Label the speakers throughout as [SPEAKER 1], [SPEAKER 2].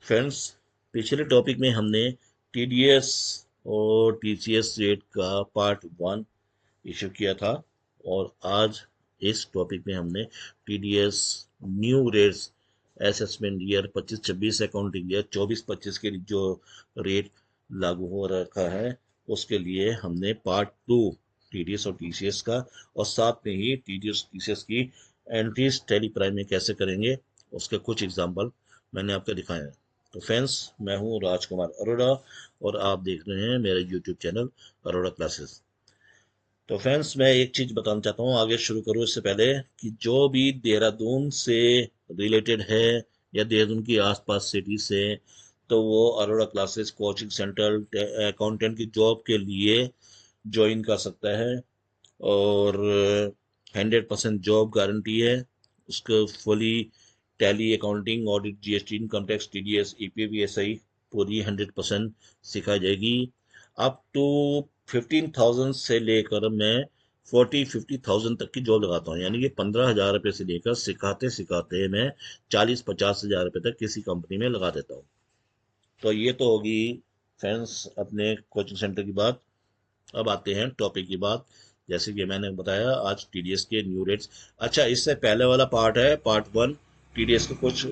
[SPEAKER 1] Friends, पिछले topic में हमने टीडीएस और टीसीएस रेट का पार्ट वन इशू किया था। और आज इस टॉपिक में हमने TDS new rates assessment year 25-26 accounting year 24-25 के जो रेट लागू हो रखा है उसके लिए हमने पार्ट टू टीडीएस और टीसीएस का, और साथ में ही टीडीएस टीसीएस की एंट्रीज टैली प्राइम में कैसे करेंगे उसके कुछ एग्जांपल मैंने आपको दिखाए हैं। तो फ्रेंड्स, मैं हूं राजकुमार अरोड़ा और आप देख रहे हैं मेरा यूट्यूब चैनल अरोड़ा क्लासेस। तो फ्रेंड्स, मैं एक चीज बताना चाहता हूँ आगे शुरू करूँ इससे पहले, कि जो भी देहरादून से रिलेटेड है या देहरादून की आसपास सिटी से, तो वो Arora classes coaching centre accountant की जॉब के लिए ज्वाइन कर सकता है। और 100% जॉब गारंटी है उसको। Fully Tally, accounting, audit, GST, income tax, TDS, EPF ESI पूरी 100% सिखाई जाएगी। अप टू 15,000 से लेकर मैं 40-50,000 तक की जॉब लगाता हूँ, यानी कि 15,000 रुपये से लेकर सिखाते सिखाते मैं 40-50,000 रुपये तक किसी कंपनी में लगा देता हूँ। तो ये तो होगी फ्रेंड्स अपने कोचिंग सेंटर की बात। अब आते हैं टॉपिक की बात। जैसे कि मैंने बताया, आज टीडीएस के न्यू रेट्स। अच्छा, इससे पहले वाला पार्ट है पार्ट वन, टीडीएस के कुछ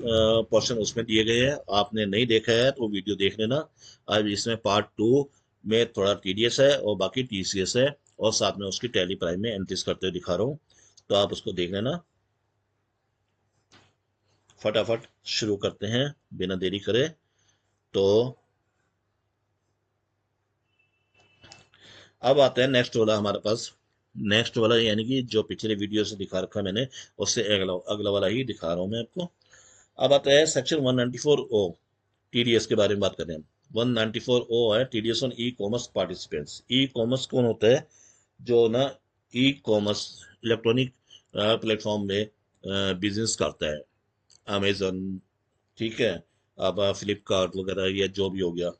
[SPEAKER 1] पोर्शन उसमें दिए गए हैं, आपने नहीं देखा है तो वीडियो देख लेना। अब इसमें पार्ट टू में थोड़ा टीडीएस है और बाकी टीसीएस है, और साथ में उसकी टैली प्राइम में एंट्रीज करते हुए दिखा रहा हूँ, तो आप उसको देख लेना। फटाफट शुरू करते हैं बिना देरी करे। तो अब आता है नेक्स्ट वाला हमारे पास। नेक्स्ट वाला यानी कि जो पिछले वीडियो से दिखा रखा मैंने, उससे अगला अगला वाला ही दिखा रहा हूं मैं आपको। अब आता है सेक्शन 194 ओ, टीडीएस के बारे में बात करें हम। 194 ओ है TDS on e commerce participants. E commerce कौन होता है? जो ना ई कॉमर्स इलेक्ट्रॉनिक प्लेटफॉर्म में बिजनेस करता है। अमेजन, ठीक है, अब फ्लिपकार्ट वगैरह या जो भी हो गया,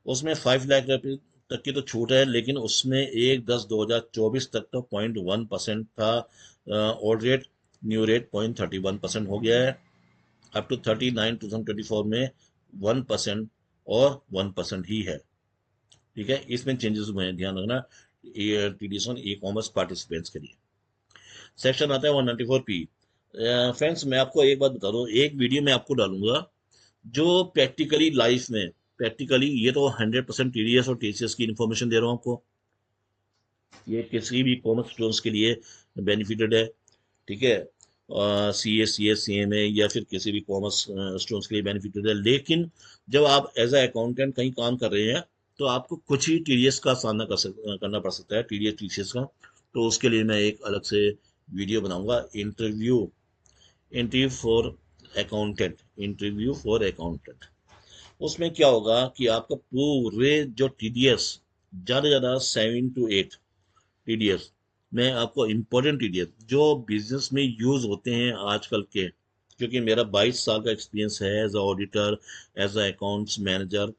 [SPEAKER 1] उसमें 5 लाख रुपए तक की तो छूट है, लेकिन उसमें 1/10/2024 तक तो 0.1% था ओल्ड रेट। न्यू रेट 0.31% हो गया है। अप टू 39 2024 में 1% और 1% ही है। ठीक है, इसमें चेंजेस हुए हैं, ध्यान रखना। TDS on e commerce participants के लिए सेक्शन आता है 194 पी। फ्रेंड्स, मैं आपको एक बात बता दूं, एक वीडियो मैं आपको डालूंगा जो प्रैक्टिकली लाइफ में, प्रैक्टिकली, ये तो 100% टीडीएस और टीसीएस की इन्फॉर्मेशन दे रहा हूँ आपको। ये किसी भी कॉमर्स स्टूडेंट्स के लिए बेनिफिटेड है। ठीक है, C S C M A या फिर किसी भी कॉमर्स स्टूडेंट्स के लिए बेनिफिटेड है। लेकिन जब आप एज अ अकाउंटेंट कहीं काम कर रहे हैं, तो आपको कुछ ही टीडीएस का सामना करना पड़ सकता है, टीडीएस टीसीएस का। तो उसके लिए मैं एक अलग से वीडियो बनाऊंगा, इंटरव्यू फॉर अकाउंटेंट। उसमें क्या होगा कि आपका पूरे जो टीडीएस, ज़्यादा से ज़्यादा 7 to 8 टीडीएस, मैं आपको इम्पोर्टेंट टीडीएस जो बिजनेस में यूज होते हैं आजकल के, क्योंकि मेरा 22 साल का एक्सपीरियंस है as a auditor, as a accounts manager.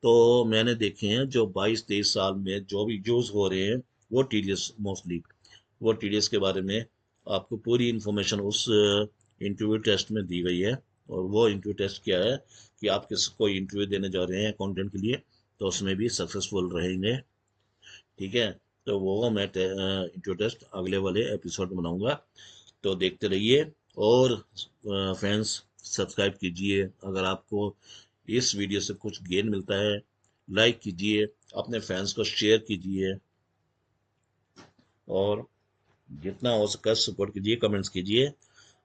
[SPEAKER 1] तो मैंने देखे हैं जो 22-23 साल में जो भी यूज हो रहे हैं, वो टीडीएस मोस्टली, वो टीडीएस के बारे में आपको पूरी इंफॉर्मेशन उस इंटरव्यू टेस्ट में दी गई है। और वो इंटरव्यू टेस्ट क्या है कि आप किसको इंटरव्यू देने जा रहे हैं अकाउंटेंट के लिए, तो उसमें भी सक्सेसफुल रहेंगे। ठीक है, तो वो मैं इंटरव्यू टेस्ट अगले वाले एपिसोड में बनाऊंगा, तो देखते रहिए। और फ्रेंड्स, सब्सक्राइब कीजिए अगर आपको इस वीडियो से कुछ गेन मिलता है। लाइक कीजिए, अपने फ्रेंड्स को शेयर कीजिए, और जितना हो सके सपोर्ट कीजिए, कमेंट्स कीजिए।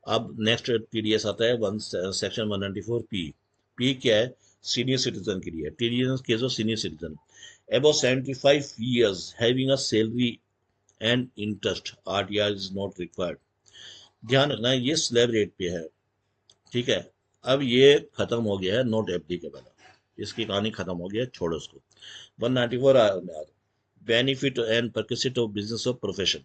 [SPEAKER 1] अब नेक्स्ट टीडीएस आता है वन सेक्शन 194 पी। पी क्या है? सीनियर सिटीजन के लिए, TDS case of senior citizen above 75 years having a salary and interest, RTR is not required. ध्यान रखना ये स्लैब रेट पे है। ठीक है, अब ये खत्म हो गया है नोट एफडी के बाद, इसकी कहानी खत्म हो गया है, छोड़ो उसको। 194 benefit and perquisite of business of profession.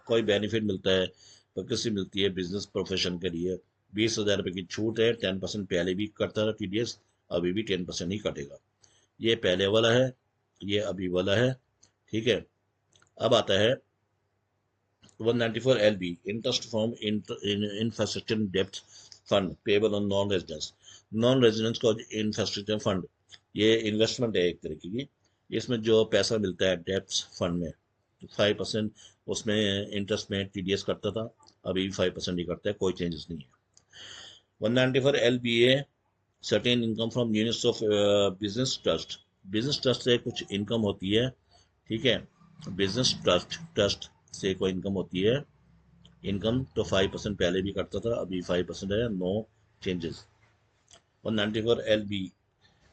[SPEAKER 1] कोई बेनिफिट मिलता है, परक्विसिट मिलती है बिजनेस प्रोफेशन के लिए। 20,000 रुपये की छूट है, 10% पहले भी कटता था टीडीएस, अभी भी 10% ही कटेगा। ये पहले वाला है, ये अभी वाला है। ठीक है, अब आता है 194 LB, interest from infrastructure depth fund payable on non residence. Non residence को इंफ्रास्ट्रक्चर फंड, ये इन्वेस्टमेंट है एक तरीके की। इसमें जो पैसा मिलता है डेप्स फंड में, 5% उसमें इंटरेस्ट में टीडीएस करता था, अभी भी 5% ही करता है, कोई चेंजेस नहीं है। 194 LBA certain income from units of business trust. Business trust से कुछ इनकम होती है, ठीक है। बिजनेस ट्रस्ट से कोई इनकम होती है, इनकम तो 5% पहले भी करता था, अभी 5% है, no changes. 194 LB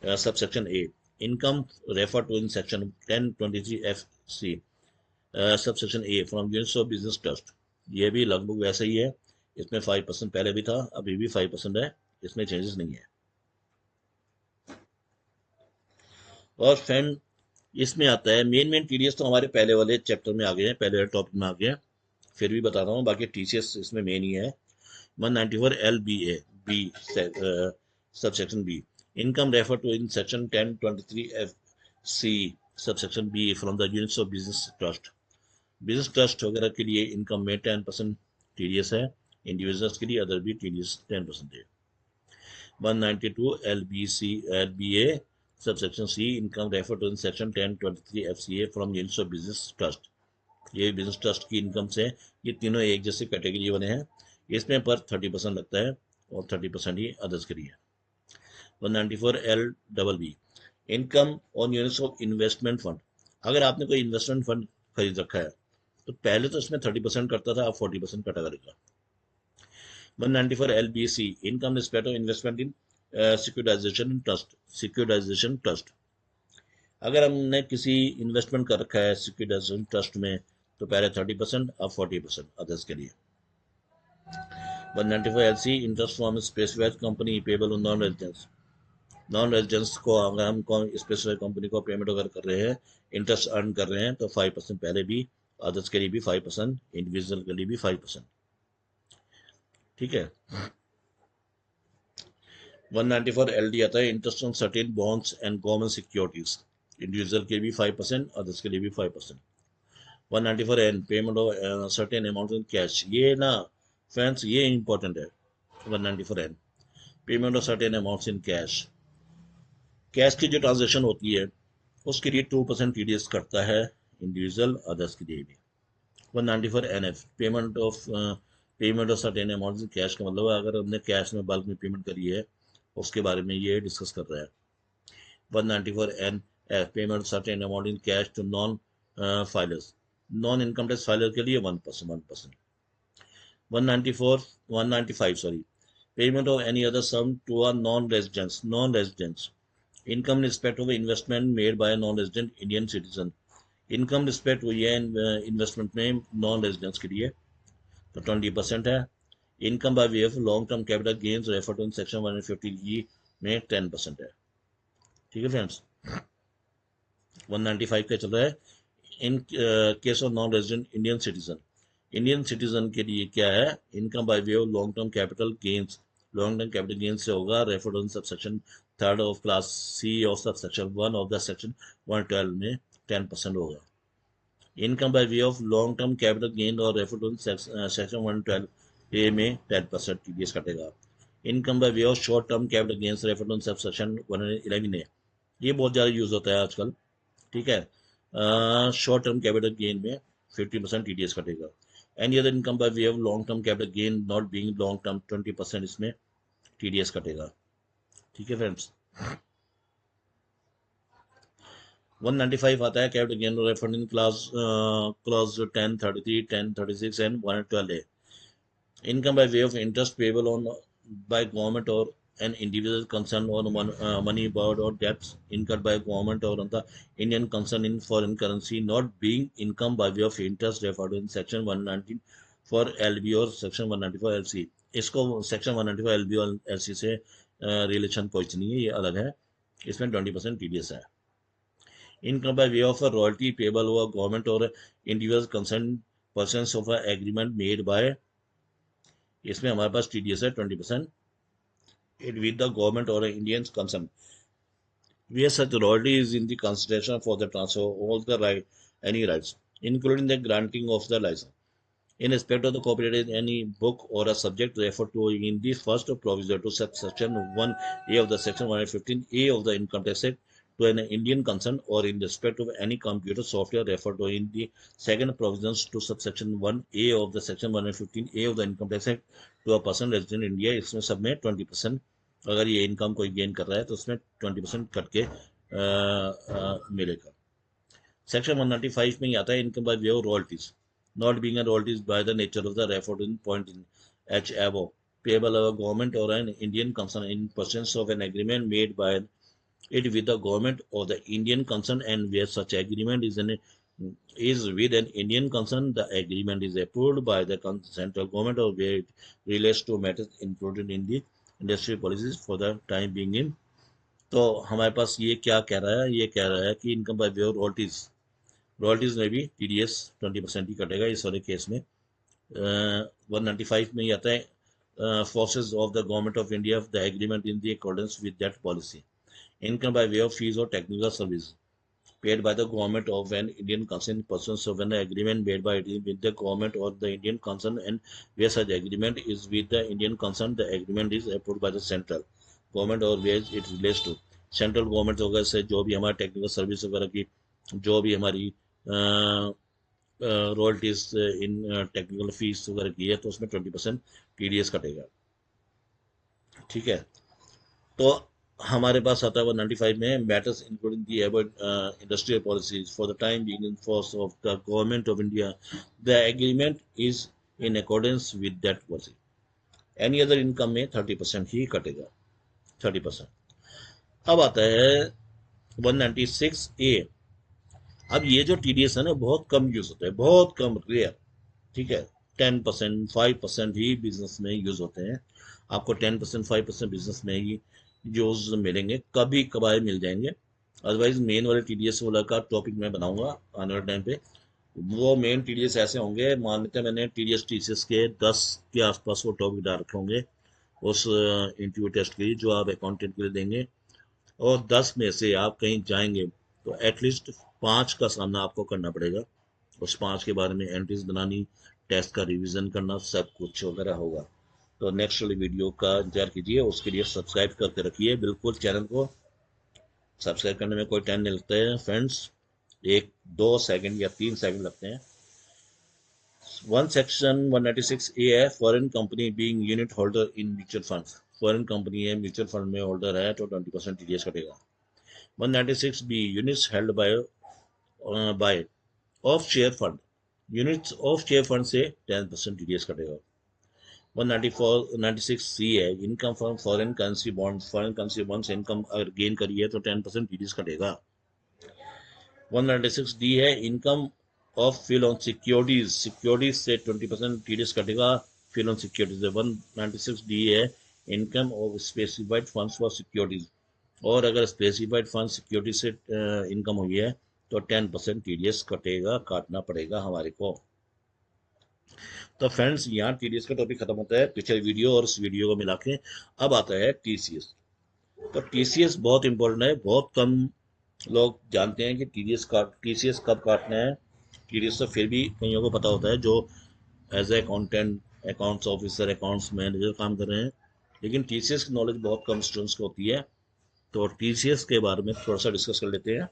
[SPEAKER 1] subsection A, income refer to in section 1023 FC subsection A from units of business trust. ये भी लगभग वैसा ही है, इसमें 5% पहले भी था, अभी भी 5% है, इसमें चेंजेस नहीं है। और फ्रेंड इसमें आता है मेन टीडीएस, तो हमारे पहले वाले चैप्टर में आ गए हैं, पहले वाले टॉपिक में आ गए हैं, फिर भी बता रहा हूँ, बाकी टीसीएस इसमें मेन ही है। 194 LBA B subsection B, income refer to in section 1023 FC subsection B from the units of business trust. Business trust वगैरह के लिए इनकम में 10% टीडीएस है, इंडिविजुअल्स के लिए अदर भी टीडीएस 10% है। 192 LBA subsection C, income refer to in section 1023 FCA from units of business trust. ये बिजनेस ट्रस्ट की इनकम से, ये तीनों एक जैसे कैटेगरी बने हैं, इसमें पर 30% लगता है और 30% ही अदर्स के लिए। 194 LBB, income on units of investment fund. अगर आपने कोई इन्वेस्टमेंट फंड खरीद रखा है तो पहले तो इसमें 30% करता था, अब 40% कटा करेगा। 194 LBC, income respect of investment in securitisation trust. Securitisation trust, अगर हमने किसी इन्वेस्टमेंट कर रखा है सिक्योराइजेशन ट्रस्ट में तो पहले 30%, अब 40% अदर्स के लिए। 194 LC, interest from specified company payable on non residence. Non residence को अगर हम स्पेसिफाइड कंपनी को पेमेंट वगैरह कर रहे हैं, इंटरेस्ट अर्न कर रहे हैं, तो 5% पहले भी, अदर्स के लिए भी 5%, इंडिविजुअल के लिए भी 5%, ठीक है। 194 LD आता है interest on certain bonds and government securities, individual के भी 5%, अदर्स के लिए भी 5%। 194 N, payment of certain amount in cash, ये ना फ्रेंड्स ये इंपॉर्टेंट है। 194 N, payment of certain amounts in cash, cash की जो ट्रांजेक्शन होती है उसके लिए 2% टीडीएस करता है, इंडिविजुअल अदर्स के लिए भी। 194 NF, payment of certain amount in cash, का मतलब अगर हमने कैश में बल्क में पेमेंट करी है उसके बारे में ये डिस्कस कर रहा है। 194 NF, payment certain amount in cash to non filers, non income tax filer के लिए 1%। 195 sorry, payment of any other sum to a non residence, income respect of investment made by non resident Indian citizen. Income respect हुई है investment में non residence के लिए, तो 20% है। Income by way of long term capital gains refer to in section 150E में 10% है, ठीक है फ्रेंड्स। 195 का चल रहा है, in case of non resident Indian citizen के लिए क्या है, income by way of long term capital gains, long term capital gains से होगा, refer to in subsection third of class C of subsection 1 of the section 112 में 10% होगा। Income by way of long term capital gain और refer to section 112A में 10% TDS कटेगा। Income by way of short term capital gains refer to section 111A, ये बहुत ज़्यादा use होता है आजकल, ठीक है। शॉर्ट टर्म कैपिटल गेन में 50% टीडीएस कटेगा। Any other income by way of long term capital gain not being long term 20% इसमें टीडीएस कटेगा, ठीक है फ्रेंड्स। 195 आता है capital gain refer in clause 1033, 1036 and 112A, income by way of interest payable on by government और an individual concerned or money borrowed or debts incurred by government or on the Indian concern in foreign currency not being income by way of interest referred in section 119 for LB और section 194 LC। इसको section 194 LB और LC से relation कुछ नहीं है, ये अलग है, इसमें 20% TDS है। Income by way of royalty payable हुआ गवर्नमेंट और individual concern persons of agreement made by, इसमें हमारे पास TDS है 20% with the government or Indian concern, where such royalty is in the consideration for the transfer of all the any rights, including the granting of the license. In respect of the copyright, any book or a subject referred to in the first provision to section 1A of the section 115A of the Income Tax Act to an Indian concern, or in respect of any computer software referred to in the second provisions to subsection 1A of the section 115A of the Income Tax Act to a person resident in India, इसमें सब में 20% अगर ये income कोई gain कर रहा है तो उसमें 20% कट के मिलेगा। सेक्शन 195 में ही आता है income by way of royalties, not being a royalties by the nature of the referred in point in H above, payable of a government or an Indian concern in pursuance of an agreement made by it with the government of the Indian concern, and where such agreement is with an Indian concern, the agreement is approved by the central government, or where it relates to matters included in the industry policies for the time being in। तो हमारे पास ये क्या कह रहा है, ये कह रहा है कि income by way of royalties में भी टीडीएस 20% ही कटेगा इस वाले केस में। 195 में ही आता है forces of the government of India the agreement in the accordance with that policy, income by way of fees और technical service paid by the government of an Indian concern in pursuance of an agreement made by it with the government or the Indian concern, and where such agreement is with the Indian concern, the agreement is approved by the central government or where it relates to central government वगैरह से जो भी हमारी technical service वगैरह की जो भी हमारी रॉयल्टीज इन टेक्निकल फीस वगैरह की है तो उसमें 20% टीडीएस कटेगा। ठीक है, तो हमारे पास आता है 195 में matters including the about industrial policies for the time being in force of the government of India, the agreement is in accordance with that policy. Any other income में 30% ही कटेगा, 30%। अब आता है 196A। अब ये जो टीडीएस है ना बहुत कम यूज होता है, बहुत कम, रेयर। ठीक है, 10% 5% ही बिजनेस में यूज होते हैं। आपको 10% 5% बिजनेस में ही यूज मिलेंगे, कभी कभार मिल जाएंगे। अदरवाइज मेन वाले टीडीएस वाला का टॉपिक मैं बनाऊंगा आने वाले टाइम पे। वो मेन टीडीएस ऐसे होंगे, मान लेते हैं मैंने टीडीएस टीसीएस के 10 के आसपास वो टॉपिक डाल रखे होंगे उस इंटरव्यू टेस्ट के लिए जो आप अकाउंटेंट के लिए देंगे, और 10 में से आप कहीं जाएंगे तो एटलीस्ट 5 का सामना आपको करना पड़ेगा। उस 5 के बारे में एंट्रीज बनानी, टेस्ट का रिवीजन करना, सब कुछ वगैरह होगा। तो नेक्स्ट वाली वीडियो का इंतजार कीजिए, उसके लिए सब्सक्राइब करके रखिए बिल्कुल। चैनल को सब्सक्राइब करने में कोई टाइम नहीं लगता है फ्रेंड्स, 1-2 सेकंड या 3 सेकंड लगते हैं। वन सेक्शन 196A है foreign company being unit holder in mutual fund. Foreign company है, म्यूचुअल फंड में होल्डर है तो 20% टीडीएस कटेगा। 196B units held by of share fund, units of share fund से 10% टीडीएस कटेगा। 196C है income from foreign currency bond, foreign currency bond से income अगर गेन करी है तो 10% टीडीएस कटेगा। 196D है income of fill on securities, securities से 20% टीडीएस कटेगा, फिल ऑन सिक्योरिटीज। 196D है income of specified funds for securities, और अगर स्पेसिफाइड फंड सिक्योरिटी से इनकम हुई है तो 10% टीडीएस कटेगा, काटना पड़ेगा हमारे को। तो फ्रेंड्स यहाँ टीडीएस का टॉपिक खत्म होता है पिछले वीडियो और इस वीडियो को मिला के। अब आता है टीसीएस। तो टीसीएस बहुत इंपॉर्टेंट है, बहुत कम लोग जानते हैं कि टीसीएस कब काटना है। टीडीएस तो फिर भी कईयों को पता होता है जो as a accountant, accounts officer, accounts manager काम कर रहे हैं, लेकिन टीसीएस की नॉलेज बहुत कम स्टूडेंट्स को होती है। तो टीसीएस के बारे में थोड़ा सा डिस्कस कर लेते हैं।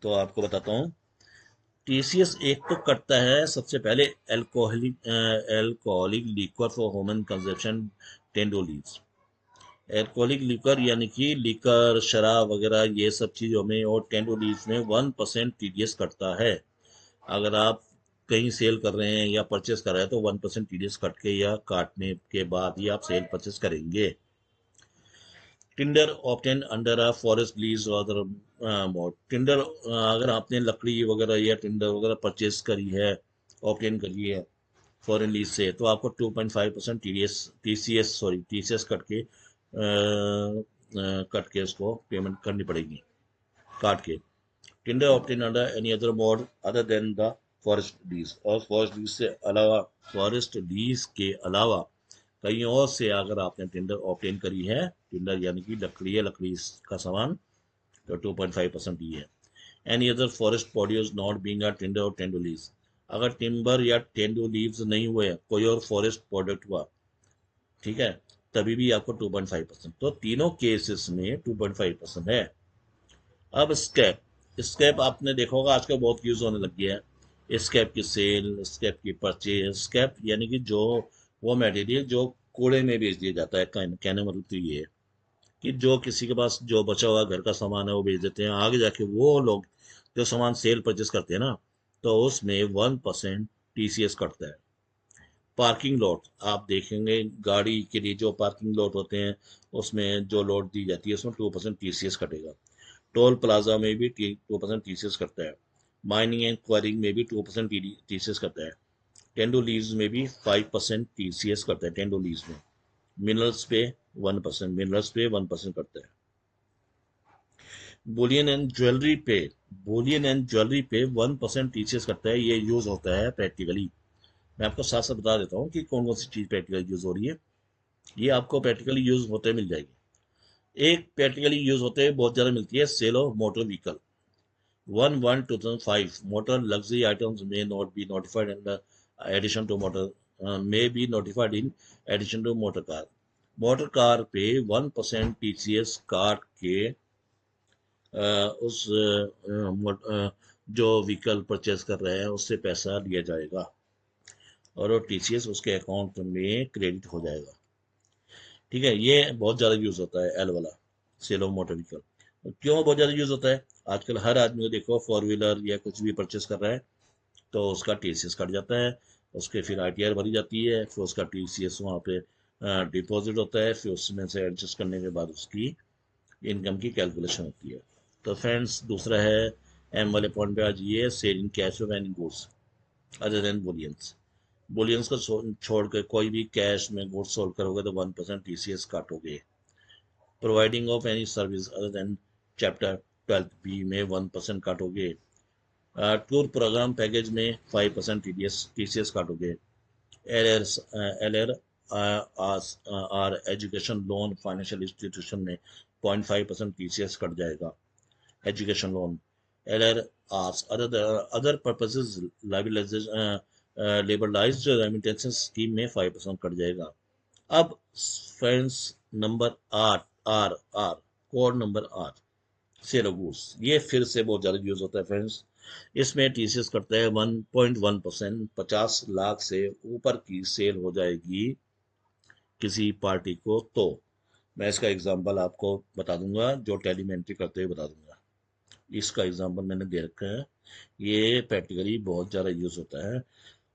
[SPEAKER 1] तो आपको बताता हूँ, टीसीएस एक तो करता है सबसे पहले alcoholic liquor for human consumption 10 leaves. Alcoholic liquor यानी कि लिकर, शराब वगैरह ये सब चीज़ों में और 10 लीव्स में 1% टीडीएस कटता है। अगर आप कहीं सेल कर रहे हैं या परचेस कर रहे हैं तो 1% टीडीएस कट के या काटने के बाद ही आप सेल परचेस करेंगे। Tinder obtain under a forest lease और मोड, टिंडर अगर आपने लकड़ी वगैरह या टिंडर वगैरह परचेज करी है, ऑब्टेन करी है फॉरेन लीज से, तो आपको 2.5% टीसीएस कट के उसको पेमेंट करनी पड़ेगी, काट के। Tinder obtain under any other mode other than the forest lease, और फॉरेस्ट लीज से अलावा, फॉरेस्ट लीज के अलावा कहीं और से अगर आपने टेंडर ऑब्टेन करी है, टेंडर यानी कि लकड़ी है, लकड़ी का सामान, तो 2.5% ही है। Any other forest body is not being a tender और टेंडर लीज, अगर टिम्बर या टेंडू लीव्स नहीं हुए, कोई और फॉरेस्ट प्रोडक्ट हुआ, ठीक है, तभी भी आपको 2.5%। तो तीनों केसेस में 2.5% है। अब स्कैप, स्कैप आपने देखा होगा आजकल बहुत यूज होने लग गया है। स्कैप की सेल, स्कैप की परचेज। स्कैप यानी कि जो वो मटेरियल जो कूड़े में बेच दिया जाता है, कहने मतलब तो ये है कि जो किसी के पास जो बचा हुआ घर का सामान है वो बेच देते हैं, आगे जाके वो लोग जो सामान सेल परचेज करते हैं ना, तो उसमें 1% टीसीएस कटता है। पार्किंग लॉट आप देखेंगे, गाड़ी के लिए जो पार्किंग लॉट होते हैं उसमें जो लॉट दी जाती है उसमें 2% टीसीएस कटेगा। टोल प्लाजा में भी 2% टीसीएस कटता है। माइनिंग एंड क्वारिंग में भी 2% टीसीएस कटता है। टेंडो लीज में भी 5% टीसीएस करता है टेंडो लीज में। मिनरल्स पे 1%, मिनरल्स पे 1% करता है। बुलियन एंड ज्वेलरी पे, बुलियन एंड ज्वेलरी पे 1% टीसीएस करता है। ये यूज होता है प्रैक्टिकली। मैं आपको साथ साथ बता देता हूँ कि कौन कौन सी चीज प्रैक्टिकली यूज हो रही है। ये आपको प्रैक्टिकली यूज होते मिल जाएगी। एक प्रैक्टिकली यूज होते हैं बहुत ज्यादा मिलती है, sale of motor vehicle. 1/1/2005 motor luxury items may not be notified in the addition to motor may be notified in addition to motor car। Motor car पे 1% टीसीएस काट के उस जो व्हीकल परचेज कर रहे हैं उससे पैसा लिया जाएगा और वो टीसीएस उसके अकाउंट में क्रेडिट हो जाएगा। ठीक है, ये बहुत ज़्यादा यूज़ होता है एल वाला, सेल ऑफ मोटर व्हीकल। क्यों बहुत ज़्यादा यूज़ होता है? आजकल हर आदमी को देखो फोर व्हीलर या कुछ भी परचेस कर रहा है तो उसका टीसीएस कट जाता है। उसके फिर आईटीआर भरी जाती है, फिर उसका टीसीएस वहाँ पे डिपॉजिट होता है, फिर उसमें से एडजस्ट करने के बाद उसकी इनकम की कैलकुलेशन होती है। तो फ्रेंड्स, दूसरा है एम वाले पॉइंट पे आज ये selling cash of any goods other than bullions. Bullions को छोड़ कर कोई भी कैश में गुड्स सोल्ड करोगे तो 1% टीसीएस काटोगे। Providing of any service other than chapter 12 B में 1% काटोगे। टूर प्रोग्राम पैकेज में 5% टीसीएस काटोगे। L R education loan financial institution में 0.5% टीसीएस कट जाएगा। Education loan. L R R's other purposes liberalised remittances scheme में 5% cut जाएगा। अब friends, number 8, R R code number 8, sale of goods. ये फिर से बहुत ज़्यादा यूज होता है फ्रेंड्स। इसमें टीसीएस करता है 1.1%। 50 लाख से ऊपर की सेल हो जाएगी किसी पार्टी को तो। मैं इसका एग्जांपल आपको बता दूंगा, जो टैली में एंट्री करते हुए बता दूंगा। इसका एग्जांपल मैंने दे रखा है। ये प्रैक्टिकली बहुत ज़्यादा यूज होता है।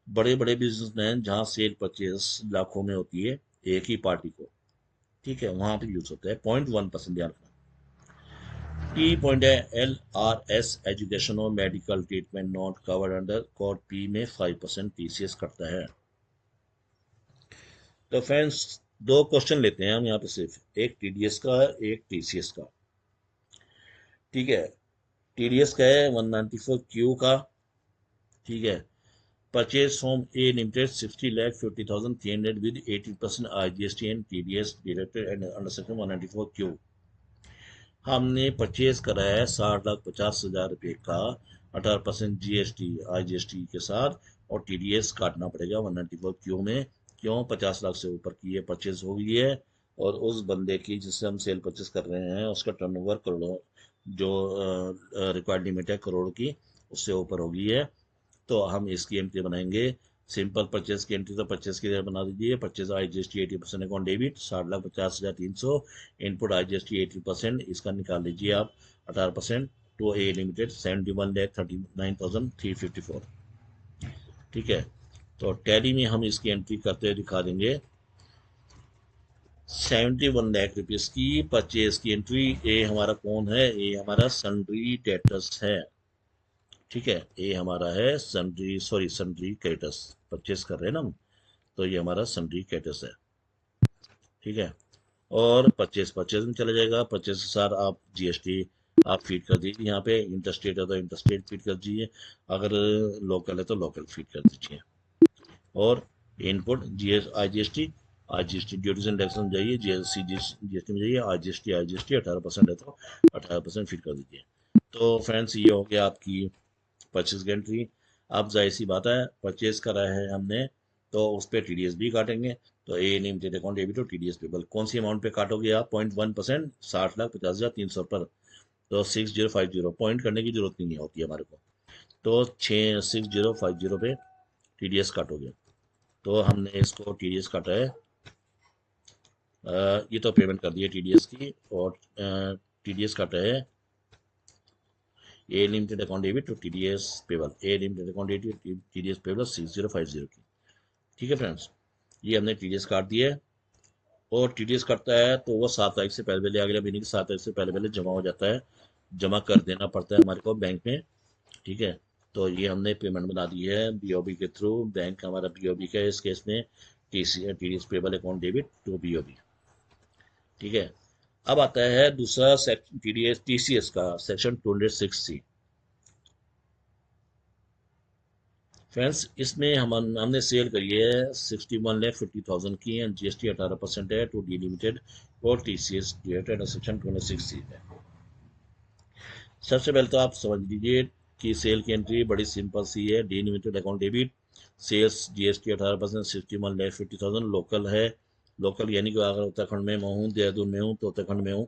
[SPEAKER 1] बड़े बड़े बिजनेसमैन जहाँ सेल परचेज लाखों में होती है एक ही पार्टी को, ठीक है, वहां पे यूज होता है 0.1%। ध्यान रखना। की पॉइंट है एल आर एस एजुकेशन और medical treatment not covered under code P में 5% टीसीएस करता है। तो फ्रेंड्स, दो क्वेश्चन लेते हैं हम यहाँ पे, सिर्फ एक टीडीएस का है, एक टीसीएस का। ठीक है, टीडीएस का है 194 क्यू का। ठीक है, purchase from A limited 60,50,300 with 18% IGST and TDS deducted and under section 194 Q. हमने परचेज करा है 60,50,000 रुपये का, 18% जीएसटी आईजीएसटी के साथ, और टीडीएस काटना पड़ेगा 194 क्यू में। क्यों? 50 लाख से ऊपर की ये परचेज हो गई है और उस बंदे की जिससे हम सेल परचेज कर रहे हैं उसका टर्नओवर करोड़ों, जो रिक्वायर्ड लिमिट है करोड़ की, उससे ऊपर हो गई है। तो हम इसकी एंट्री बनाएंगे। सिंपल परचेज की एंट्री तो परचेज की तरह बना दीजिए। Purchase IGST 80% account debit 60,50,300। Input IGST 80%, इसका निकाल लीजिए आप 18%। To A limited 71,39,354। ठीक है, तो टैली में हम इसकी एंट्री करते हुए दिखा देंगे। 71 लाख रुपीज की परचेज की एंट्री। ए हमारा कौन है? ए हमारा सन्ड्री डेटर्स है। ठीक है, ये हमारा है सन्ड्री क्रेडिटर्स। परचेस कर रहे हैं ना हम, तो ये हमारा सन्ड्री क्रेडिटर्स है। ठीक है, और परचेस में चला जाएगा। परचेस के साथ आप जीएसटी आप फीड कर दीजिए। यहाँ पे इंटरस्टेट है तो इंटरस्टेट फीड कर दीजिए, अगर लोकल है तो लोकल फीड कर दीजिए। और input IGST, duties and tax में जाइए, जीएसटी में जाइए, आईजीएसटी 18% है तो 18% फीड कर दीजिए। तो फ्रेंड्स, ये हो गया आपकी परचेज की एंट्री। अब जाहिर सी बात है, परचेज करा है हमने तो उस पर टीडीएस भी काटेंगे। तो ए लिमिटेड अकाउंट डेबिट और टीडीएस पेबल कौन सी अमाउंट पे काटोगे आप? 0.1%, 60,50,300 पर। तो 6050 पॉइंट करने की जरूरत नहीं होती है हमारे को। तो 6050 पे टीडीएस काटोगे। तो हमने इसको टीडीएस काटा है। ये तो पेमेंट कर दी है टीडीएस की, और टीडीएस काटा है A limited account debit to TDS payable, A limited account debit TDS payable 6050 की। ठीक है फ्रेंड्स, ये हमने टीडीएस काट दिया है। और टीडीएस कटता है तो वो 7 तारीख से पहले पहले, अगले महीने की 7 तारीख से पहले पहले जमा हो जाता है, जमा कर देना पड़ता है हमारे को बैंक में। ठीक है, तो ये हमने पेमेंट बना दी है बीओबी के थ्रू। बैंक हमारा बीओबी का है इस केस में, TDS payable account debit to BOB. ठीक है, अब आता है दूसरा सेक्शन टीडीएस टीसीएस का सेक्शन 206C। फ्रेंड्स, इसमें हमने सेल करी है 61,50,000 की, एंड जीएसटी 18% है टू डी लिमिटेड और टीसीएस सेक्शन 206C है। सबसे पहले तो आप समझ लीजिए कि सेल की एंट्री बड़ी सिंपल सी है। D limited account debit, sales GST 18%, 61,50,000 local है। लोकल यानी कि अगर उत्तराखंड में मैं हूँ, देहरादून में हूँ तो उत्तराखंड में हूँ,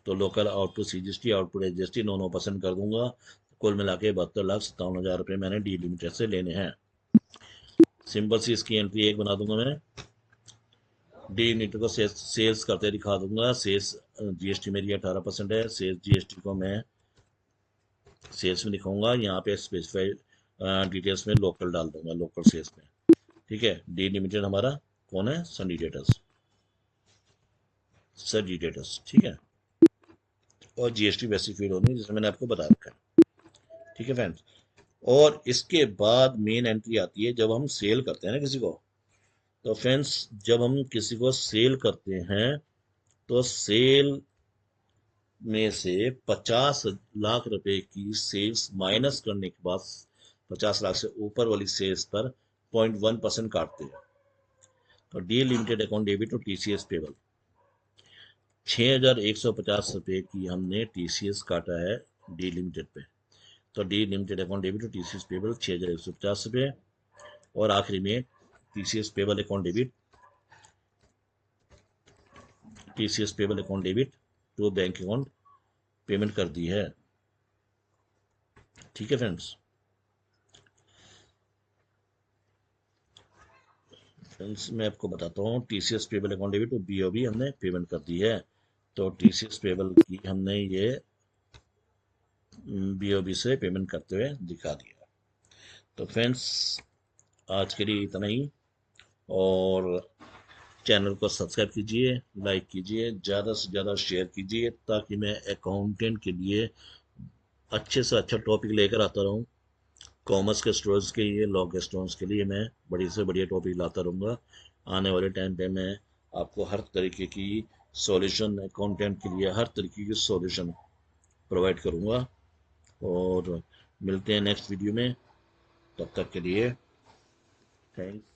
[SPEAKER 1] तो local output CGST output SGST 9% कर दूंगा। कुल मिला के 72,57,000 रुपये मैंने डी लिमिटेड से लेने हैं। सिंपल सी इसकी एंट्री एक बना दूंगा मैं। डी यूनिट को सेल्स करते दिखा दूंगा। सेल्स जीएसटी मेरी 18% है, सेल्स जीएसटी को मैं सेल्स में दिखाऊंगा। यहाँ पे स्पेसिफाइड डिटेल्स में लोकल डाल दूंगा, लोकल सेल्स में। ठीक है, डी लिमिटेड हमारा कौन है? Sunny debtors, Sunny debtors. ठीक है, और जीएसटी वैसी फीड होनी जैसे मैंने आपको बता रखा है। ठीक है फ्रेंड्स, और इसके बाद मेन एंट्री आती है जब हम सेल करते हैं ना किसी को। तो फ्रेंड्स, जब हम किसी को सेल करते हैं तो सेल में से 50 लाख रुपए की सेल्स माइनस करने के बाद 50 लाख से ऊपर वाली सेल्स पर 0.1% काटते हैं। तो डी लिमिटेड अकाउंट डेबिट और टीसीएस पेबल 6,150 रुपये की हमने टीसीएस काटा है डी लिमिटेड पे। तो डी लिमिटेड अकाउंट डेबिट और टीसीएस पेबल 6,150 रुपये। और आखिरी में TCS payable account debit, TCS payable account debit to bank account payment कर दी है। ठीक है फ्रेंड्स, मैं आपको बताता हूँ टीसीएस पेबल अकाउंट डेबिट तो बीओबी हमने पेमेंट कर दी है। तो टीसीएस पेबल की हमने ये बीओबी से पेमेंट करते हुए दिखा दिया। तो फ्रेंड्स, आज के लिए इतना ही। और चैनल को सब्सक्राइब कीजिए, लाइक कीजिए, ज़्यादा से ज़्यादा शेयर कीजिए, ताकि मैं अकाउंटेंट के लिए अच्छे से अच्छा टॉपिक लेकर आता रहूँ। कॉमर्स के स्टूडेंट्स के लिए, लॉ के स्टूडेंट्स के लिए मैं बड़ी से बढ़िया टॉपिक लाता रहूँगा। आने वाले टाइम पे मैं आपको हर तरीके की सॉल्यूशन, अकाउंटेंट के लिए हर तरीके की सॉल्यूशन प्रोवाइड करूँगा। और मिलते हैं नेक्स्ट वीडियो में, तब तक के लिए थैंक्स।